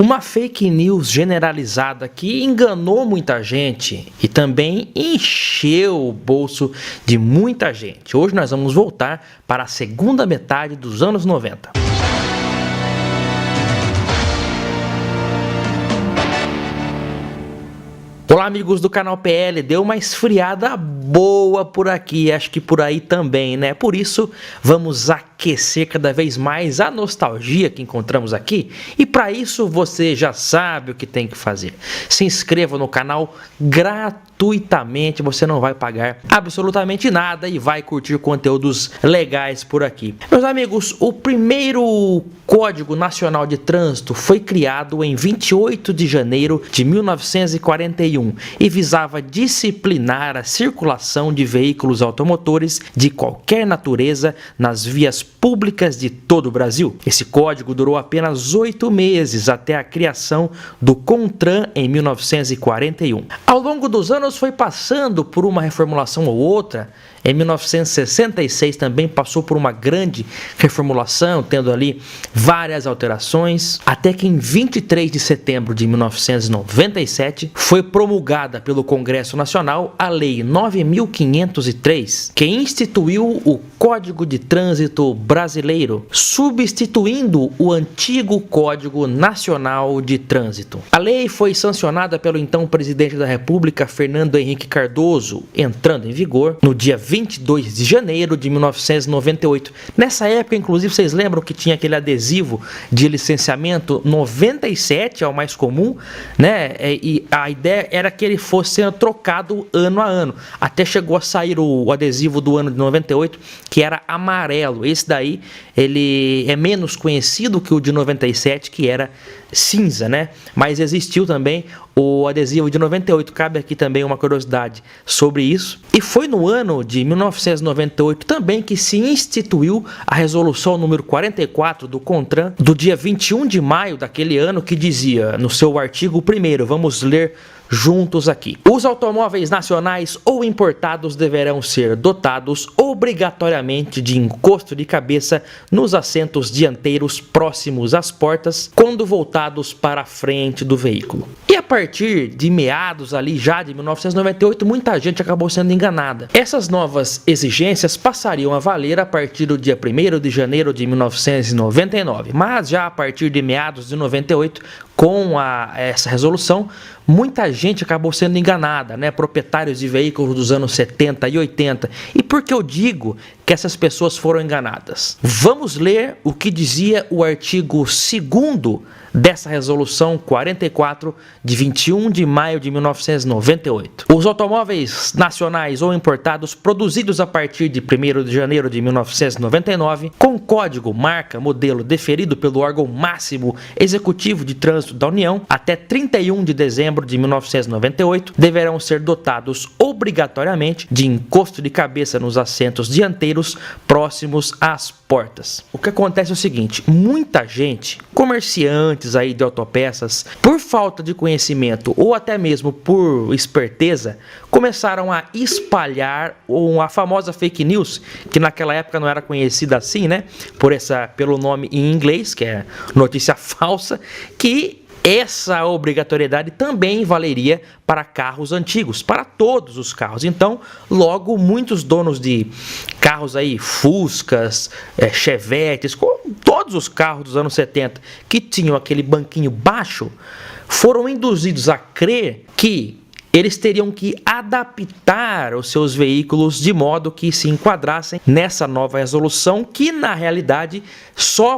Uma fake news generalizada que enganou muita gente e também encheu o bolso de muita gente. Hoje nós vamos voltar para a segunda metade dos anos 90. Olá amigos do canal PL, deu uma esfriada boa por aqui, acho que por aí também, né? Por isso vamos aquecer cada vez mais a nostalgia que encontramos aqui e para isso você já sabe o que tem que fazer. Se inscreva no canal gratuitamente, você não vai pagar absolutamente nada e vai curtir conteúdos legais por aqui. Meus amigos, o primeiro Código Nacional de Trânsito foi criado em 28 de janeiro de 1941 e visava disciplinar a circulação de veículos automotores de qualquer natureza nas vias públicas de todo o Brasil. Esse código durou apenas 8 meses até a criação do CONTRAN em 1941. Ao longo dos anos foi passando por uma reformulação ou outra. Em 1966 também passou por uma grande reformulação, tendo ali várias alterações, até que em 23 de setembro de 1997 foi promulgada pelo Congresso Nacional a Lei 9.503, que instituiu o Código de Trânsito Brasileiro, substituindo o antigo Código Nacional de Trânsito. A lei foi sancionada pelo então presidente da República, Fernando Henrique Cardoso, entrando em vigor no dia 22 de janeiro de 1998. Nessa época, inclusive, vocês lembram que tinha aquele adesivo de licenciamento 97, é o mais comum, né? E a ideia era que ele fosse sendo trocado ano a ano. Até chegou a sair o adesivo do ano de 98, que era amarelo. Esse daí, ele é menos conhecido que o de 97, que era cinza, né? Mas existiu também o adesivo de 98. Cabe aqui também uma curiosidade sobre isso. E foi no ano de 1998 também que se instituiu a resolução número 44 do CONTRAN, do dia 21 de maio daquele ano, que dizia no seu artigo 1º, vamos ler juntos aqui: os automóveis nacionais ou importados deverão ser dotados obrigatoriamente de encosto de cabeça nos assentos dianteiros próximos às portas, quando voltados para a frente do veículo. E a partir de meados ali já de 1998, muita gente acabou sendo enganada. Essas novas exigências passariam a valer a partir do dia 1º de janeiro de 1999, mas já a partir de meados de 98, com essa resolução, muita gente acabou sendo enganada, né? Proprietários de veículos dos anos 70 e 80. E por que eu digo que essas pessoas foram enganadas? Vamos ler o que dizia o artigo 2º dessa resolução 44 de 21 de maio de 1998. Os automóveis nacionais ou importados produzidos a partir de 1º de janeiro de 1999, com código, marca, modelo deferido pelo órgão máximo executivo de trânsito da União até 31 de dezembro de 1998, deverão ser dotados obrigatoriamente de encosto de cabeça nos assentos dianteiros próximos às portas. O que acontece é o seguinte: muita gente, comerciantes aí de autopeças, por falta de conhecimento ou até mesmo por esperteza, começaram a espalhar a famosa fake news, que naquela época não era conhecida assim, né? Pelo nome em inglês, que é notícia falsa, que essa obrigatoriedade também valeria para carros antigos, para todos os carros. Então, logo, muitos donos de carros aí, Fuscas, Chevetes, todos os carros dos anos 70 que tinham aquele banquinho baixo, foram induzidos a crer que eles teriam que adaptar os seus veículos de modo que se enquadrassem nessa nova resolução, que na realidade só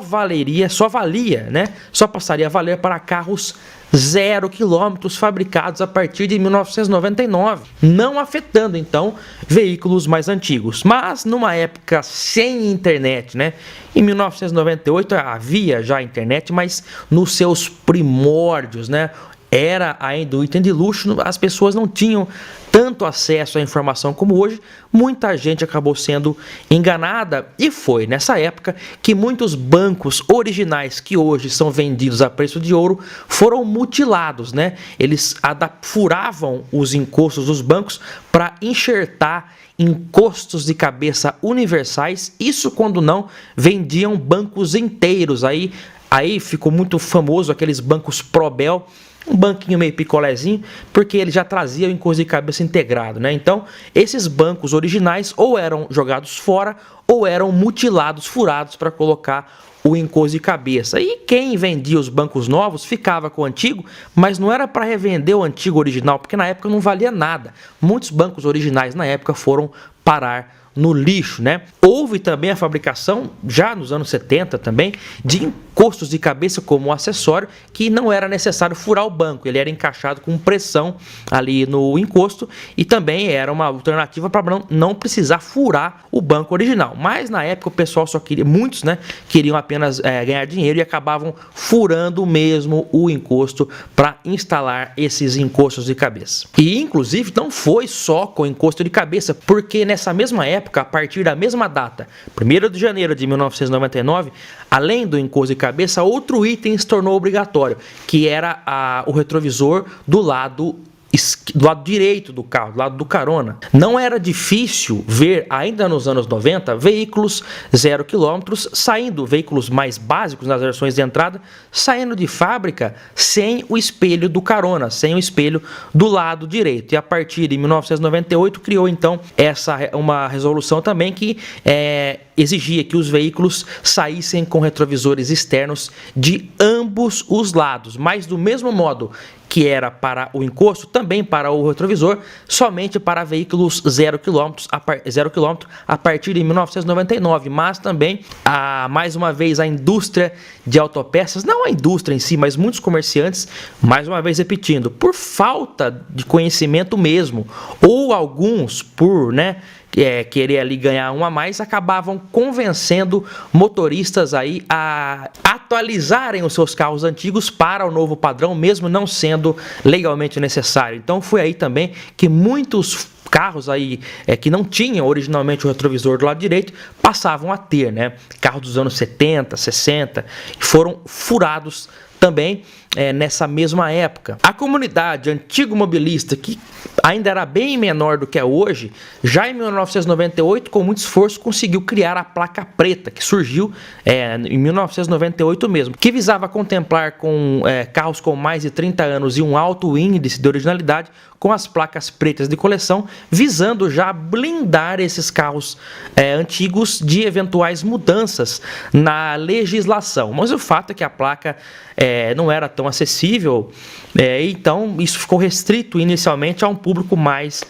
passaria a valer para carros 0 km fabricados a partir de 1999, não afetando então veículos mais antigos. Mas numa época sem internet, né? Em 1998 havia já internet, mas nos seus primórdios, né? Era ainda um item de luxo, as pessoas não tinham tanto acesso à informação como hoje, muita gente acabou sendo enganada e foi nessa época que muitos bancos originais que hoje são vendidos a preço de ouro foram mutilados, né? Eles furavam os encostos dos bancos para enxertar encostos de cabeça universais, isso quando não vendiam bancos inteiros aí Aí ficou muito famoso aqueles bancos Probel, um banquinho meio picolézinho, porque ele já trazia o encosto de cabeça integrado, né? Então, esses bancos originais ou eram jogados fora ou eram mutilados, furados para colocar o encosto de cabeça. E quem vendia os bancos novos ficava com o antigo, mas não era para revender o antigo original, porque na época não valia nada. Muitos bancos originais na época foram parar no lixo, né? Houve também a fabricação, já nos anos 70 também, de encostos de cabeça como acessório, que não era necessário furar o banco, ele era encaixado com pressão ali no encosto e também era uma alternativa para não precisar furar o banco original. Mas na época o pessoal só queria, muitos, né, queriam apenas ganhar dinheiro e acabavam furando mesmo o encosto para instalar esses encostos de cabeça. E inclusive não foi só com encosto de cabeça, porque nessa mesma época, a partir da mesma data, 1º de janeiro de 1999, além do encosto de cabeça, outro item se tornou obrigatório, que era o retrovisor do lado direito do carro, do lado do carona. Não era difícil ver, ainda nos anos 90, veículos 0 km saindo, veículos mais básicos nas versões de entrada, saindo de fábrica sem o espelho do carona, sem o espelho do lado direito. E a partir de 1998 criou então uma resolução também que exigia que os veículos saíssem com retrovisores externos de ambos os lados, mas do mesmo modo que era para o encosto, também para o retrovisor, somente para veículos 0 km a partir de 1999, mas também, mais uma vez, a indústria de autopeças, não a indústria em si, mas muitos comerciantes, mais uma vez repetindo, por falta de conhecimento mesmo, ou alguns por, querer ali ganhar um a mais, acabavam convencendo motoristas aí a atualizarem os seus carros antigos para o novo padrão, mesmo não sendo legalmente necessário. Então foi aí também que muitos carros aí que não tinham originalmente o retrovisor do lado direito passavam a ter, carros dos anos 70, 60, foram furados também nessa mesma época. A comunidade antigo mobilista, que ainda era bem menor do que é hoje, já em 1998, com muito esforço, conseguiu criar a placa preta, que surgiu em 1998 mesmo, que visava contemplar com carros com mais de 30 anos e um alto índice de originalidade, com as placas pretas de coleção, visando já blindar esses carros antigos de eventuais mudanças na legislação. Mas o fato é que a placa não era tão acessível, então isso ficou restrito inicialmente a um público mais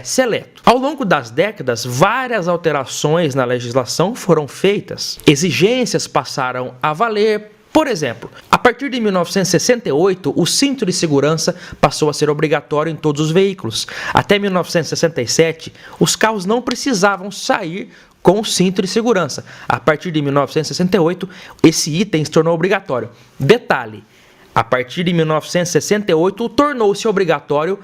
seleto. Ao longo das décadas, várias alterações na legislação foram feitas, exigências passaram a valer. Por exemplo, a partir de 1968, o cinto de segurança passou a ser obrigatório em todos os veículos. Até 1967, os carros não precisavam sair com o cinto de segurança. A partir de 1968, esse item se tornou obrigatório. Detalhe, a partir de 1968, tornou-se obrigatório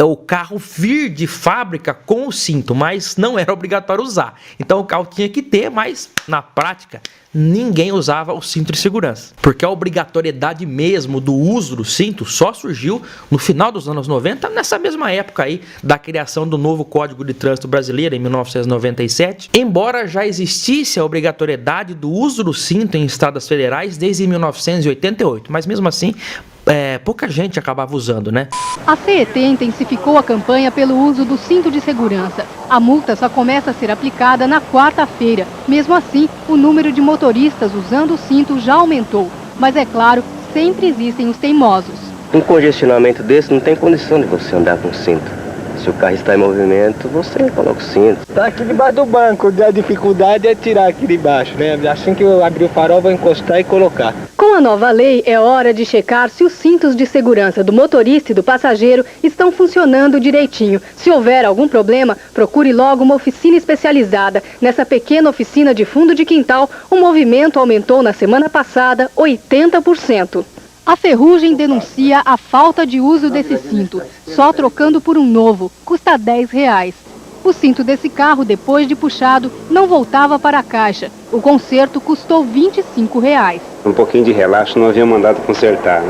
o carro vir de fábrica com o cinto, mas não era obrigatório usar. Então o carro tinha que ter, mas na prática ninguém usava o cinto de segurança. Porque a obrigatoriedade mesmo do uso do cinto só surgiu no final dos anos 90, nessa mesma época aí da criação do novo Código de Trânsito Brasileiro, em 1997. Embora já existisse a obrigatoriedade do uso do cinto em estradas federais desde 1988, mas mesmo assim pouca gente acabava usando, A CET intensificou a campanha pelo uso do cinto de segurança. A multa só começa a ser aplicada na quarta-feira. Mesmo assim, o número de motoristas usando o cinto já aumentou. Mas é claro, sempre existem os teimosos. Um congestionamento desse não tem condição de você andar com cinto. Se o carro está em movimento, você coloca o cinto. Está aqui debaixo do banco, a dificuldade é tirar aqui de baixo, Assim que eu abrir o farol, vou encostar e colocar. Com a nova lei, é hora de checar se os cintos de segurança do motorista e do passageiro estão funcionando direitinho. Se houver algum problema, procure logo uma oficina especializada. Nessa pequena oficina de fundo de quintal, o movimento aumentou na semana passada 80%. A Ferrugem denuncia a falta de uso desse cinto. Só trocando por um novo, custa R$10. O cinto desse carro, depois de puxado, não voltava para a caixa. O conserto custou R$25. Um pouquinho de relaxo não havia mandado consertar,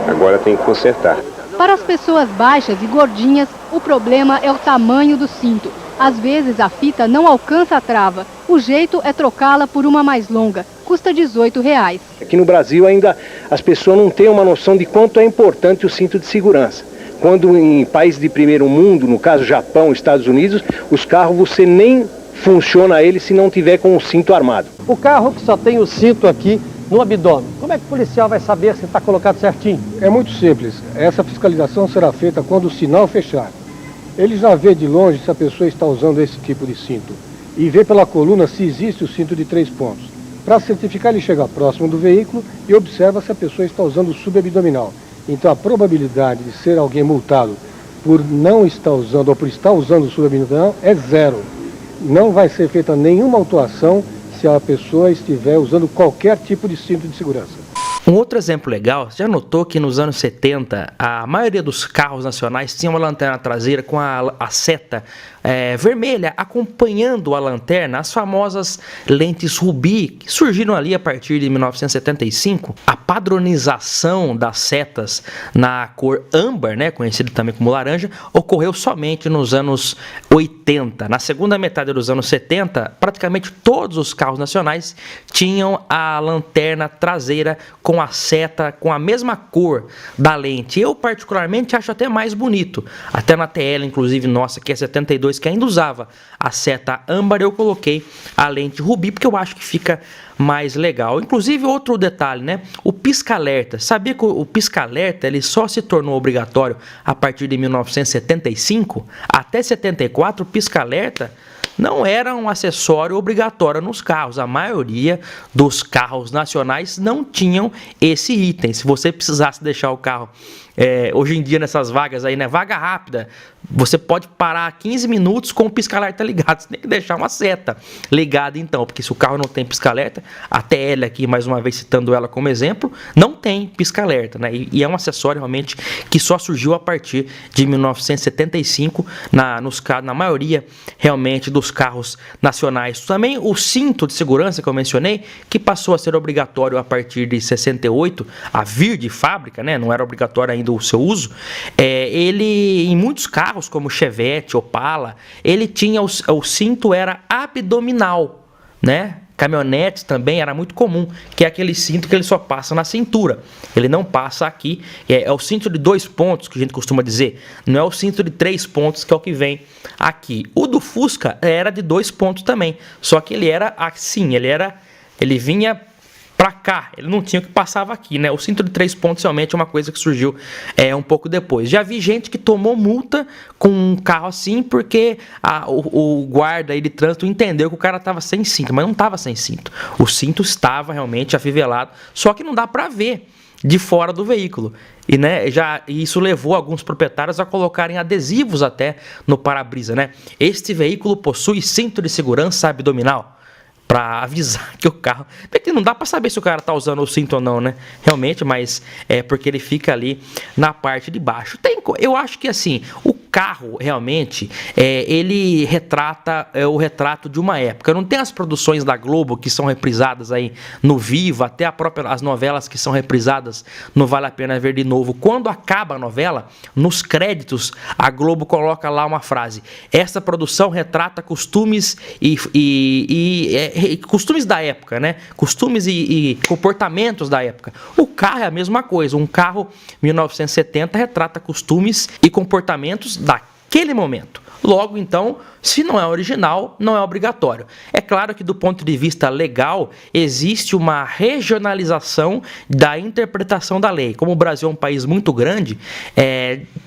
Agora tem que consertar. Para as pessoas baixas e gordinhas, o problema é o tamanho do cinto. Às vezes a fita não alcança a trava. O jeito é trocá-la por uma mais longa. Custa R$18. aqui no Brasil ainda as pessoas não têm uma noção de quanto é importante o cinto de segurança. Quando em países de primeiro mundo, no caso Japão, Estados Unidos, os carros você nem funciona ele se não tiver com o cinto armado. O carro que só tem o cinto aqui no abdômen, como é que o policial vai saber se está colocado certinho? É muito simples. Essa fiscalização será feita quando o sinal fechar. Ele já vê de longe se a pessoa está usando esse tipo de cinto e vê pela coluna se existe o cinto de 3 pontos. Para certificar, ele chega próximo do veículo e observa se a pessoa está usando o subabdominal. Então a probabilidade de ser alguém multado por não estar usando ou por estar usando o subabdominal é 0. Não vai ser feita nenhuma autuação se a pessoa estiver usando qualquer tipo de cinto de segurança. Um outro exemplo legal, você já notou que nos anos 70, a maioria dos carros nacionais tinha uma lanterna traseira com a seta vermelha acompanhando a lanterna, as famosas lentes rubi, que surgiram ali a partir de 1975. A padronização das setas na cor âmbar, né, conhecida também como laranja, ocorreu somente nos anos 80. Na segunda metade dos anos 70, praticamente todos os carros nacionais tinham a lanterna traseira com a seta, com a mesma cor da lente. Eu particularmente acho até mais bonito. Até na TL, inclusive, nossa, que é 72, que ainda usava a seta âmbar, eu coloquei a lente rubi, porque eu acho que fica mais legal. Inclusive, outro detalhe, né? O pisca-alerta. Sabia que o pisca-alerta ele só se tornou obrigatório a partir de 1975? Até 74, o pisca-alerta não era um acessório obrigatório nos carros. A maioria dos carros nacionais não tinham esse item. Se você precisasse deixar o carro, hoje em dia nessas vagas aí, né, vaga rápida, você pode parar 15 minutos com o pisca-alerta ligado. Você tem que deixar uma seta ligada então, porque se o carro não tem pisca-alerta, a TL aqui, mais uma vez citando ela como exemplo, não tem pisca-alerta, né? E é um acessório realmente que só surgiu a partir de 1975 na maioria realmente dos carros nacionais. Também o cinto de segurança que eu mencionei, que passou a ser obrigatório a partir de 68, a vir de fábrica, né? Não era obrigatório ainda o seu uso. Ele, em muitos carros, como Chevette, Opala, ele tinha o cinto era abdominal, né? Caminhonetes também era muito comum, que é aquele cinto que ele só passa na cintura, ele não passa aqui, é o cinto de 2 pontos que a gente costuma dizer, não é o cinto de 3 pontos que é o que vem aqui. O do Fusca era de 2 pontos também, só que ele era assim, ele vinha pra cá, ele não tinha o que passava aqui, né? O cinto de 3 pontos realmente é uma coisa que surgiu um pouco depois. Já vi gente que tomou multa com um carro assim porque o guarda aí de trânsito entendeu que o cara estava sem cinto, mas não estava sem cinto. O cinto estava realmente afivelado, só que não dá para ver de fora do veículo. E, né, isso levou alguns proprietários a colocarem adesivos até no para-brisa, né? Este veículo possui cinto de segurança abdominal, para avisar que o carro... Porque não dá para saber se o cara tá usando o cinto ou não, né? Realmente, mas é porque ele fica ali na parte de baixo. Eu acho que assim, o carro realmente, ele retrata o retrato de uma época. Não tem as produções da Globo que são reprisadas aí no Viva, até as novelas que são reprisadas no Vale a Pena Ver de Novo. Quando acaba a novela, nos créditos, a Globo coloca lá uma frase: essa produção retrata costumes costumes da época, né? Costumes e comportamentos da época. O carro é a mesma coisa. Um carro 1970 retrata costumes e comportamentos daquele momento. Logo, então, se não é original, não é obrigatório. É claro que do ponto de vista legal, existe uma regionalização da interpretação da lei. Como o Brasil é um país muito grande,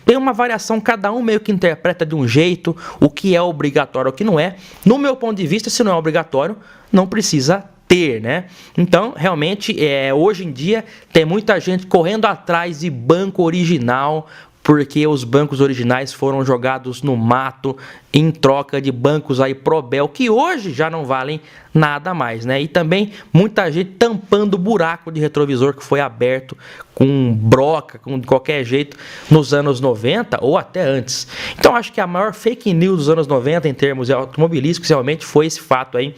tem uma variação, cada um meio que interpreta de um jeito o que é obrigatório, o que não é. No meu ponto de vista, se não é obrigatório, não precisa ter, né? Então, realmente, hoje em dia, tem muita gente correndo atrás de banco original, porque os bancos originais foram jogados no mato em troca de bancos aí Probel, que hoje já não valem nada mais, né? E também muita gente tampando o buraco de retrovisor que foi aberto com broca, com de qualquer jeito, nos anos 90 ou até antes. Então, acho que a maior fake news dos anos 90 em termos automobilísticos realmente foi esse fato aí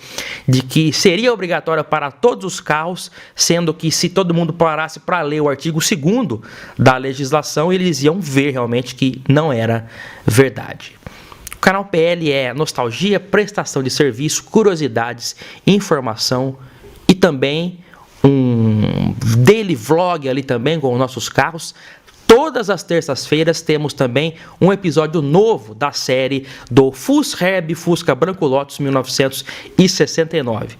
de que seria obrigatório para todos os carros, sendo que se todo mundo parasse para ler o artigo 2º da legislação, eles iam ver realmente que não era verdade. O canal PL é nostalgia, prestação de serviço, curiosidades, informação e também um daily vlog ali também com os nossos carros. Todas as terças-feiras temos também um episódio novo da série do Fusreb Fusca Branco Lotus 1969.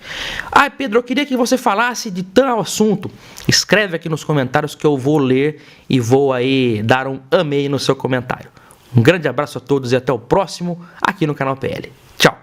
Pedro, eu queria que você falasse de tal assunto. Escreve aqui nos comentários que eu vou ler e vou aí dar um amei no seu comentário. Um grande abraço a todos e até o próximo aqui no canal PL. Tchau!